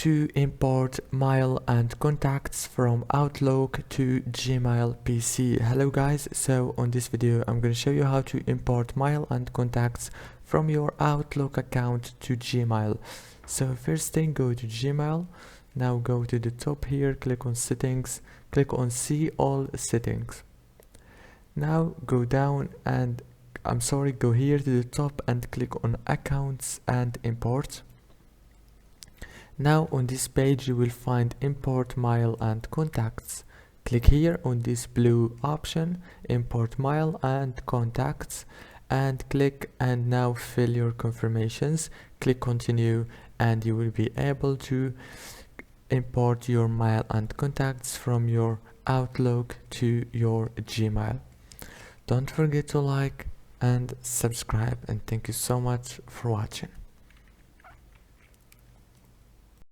to import mail and contacts from Outlook to Gmail PC. Hello guys, so on this video I'm going to show you how to import mail and contacts from your Outlook account to Gmail. So first thing, go to Gmail. Now go to the top here, click on settings, click on see all settings. Now go down and go here to the top and click on accounts and import. Now on this page you will find import mail and contacts. Click here on this blue option, import mail and contacts, and click and now fill your confirmations. Click continue and you will be able to import your mail and contacts from your Outlook to your Gmail. Don't forget to like and subscribe, and thank you so much for watching.